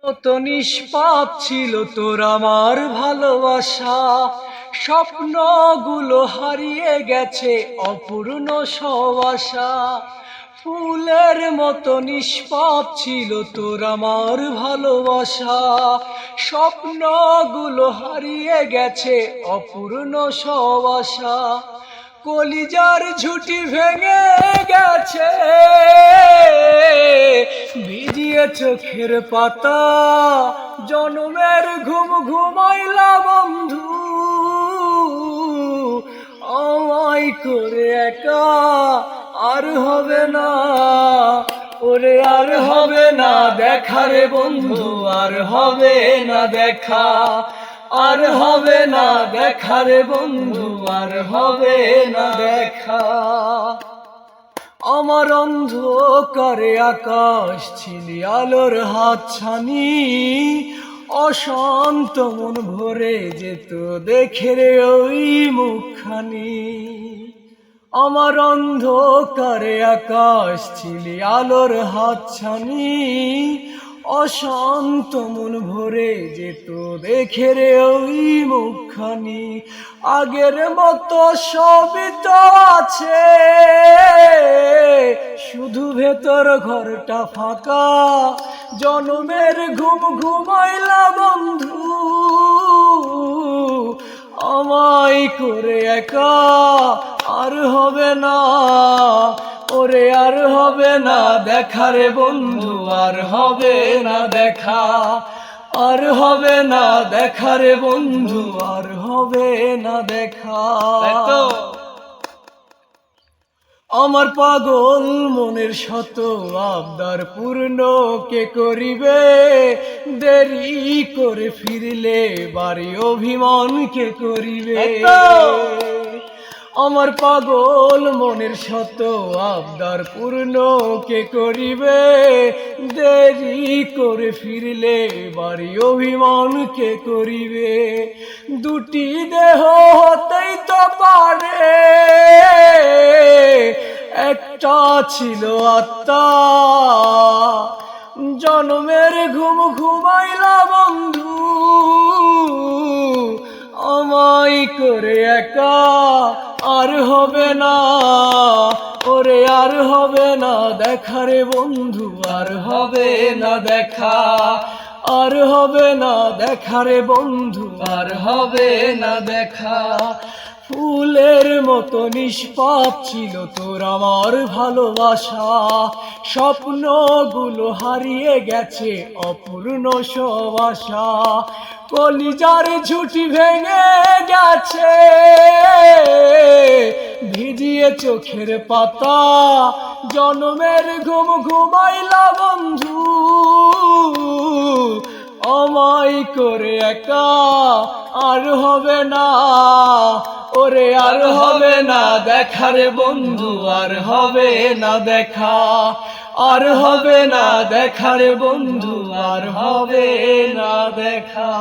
কত নিষ্পাপ ছিল তোর আমার ভালোবাসা, স্বপ্নগুলো হারিয়ে গেছে অপূর্ণ সব আশা। ফুলের মতো নিষ্পাপ ছিল তোর আমার ভালোবাসা, স্বপ্নগুলো হারিয়ে গেছে অপূর্ণ সব আশা। কলিজার ঝুঁটি ভেঙে গেছে ভিজিয়ে চোখের পাতা, জনমের ঘুম ঘুমাইলা বন্ধু আমায় করে একা। আর হবে না ওরে, আর হবে না দেখা রে বন্ধু, আর হবে না দেখা, আর হবে না দেখা রে বন্ধু, আর হবে না দেখা। আমার অন্ধকারে আকাশ ছিলি আলোর হাতছানি, অশান্ত মন ভরে যেত দেখে রে ওই মুখখানি। আমার অন্ধকারে আকাশ ছিলি আলোর হাতছানি, অশান্ত মন ভরে যেত দেখে রে ওই মুখখানি। আগের মতো সবই তো আছে, শুধু ভেতর ঘরটা ফাঁকা, জনমের ঘুম ঘুমাইলা বন্ধু আমায় করে একা। আর হবে না ওরে, আর হবে না দেখা রে বন্ধু, আর হবে না দেখা, আর হবে না দেখা রে বন্ধু, আর হবে না দেখা। আমার পাগল মনের শত আবদার পূর্ণ কে করিবে, দেরি করে ফিরলে বাড়ি অভিমান কে করিবে। আমার পাগল মনের শত আবদার পূর্ণ কে করিবে, দেরি করে ফিরলে বাড়ি অভিমান কে করিবে। দুটি দেহ হতেই তো পারে, একটা ছিল আত্মা, জনমের ঘুম ঘুমাইলা বন্ধু আমায় করে একা। আর হবে না ওরে, আর হবে না দেখা রে বন্ধু, আর হবে না দেখা, আর হবে না দেখা রে বন্ধু, আর হবে না দেখা। ফুলের মতো নিষ্পাপ ছিল তোর আমার ভালোবাসা, স্বপ্নগুলো হারিয়ে গেছে অপূর্ণ সব আশা। কলিজার ঝুঁটি ভেঙে গেছে ভিজিয়ে চোখের পাতা, জনমের ঘুম ঘুমাইলা বন্ধু আমায় করে একা। আর হবে না ওরে, আর হবে না দেখা রে বন্ধু, আর হবে না দেখা, আর হবে না দেখা রে বন্ধু, আর হবে না দেখা।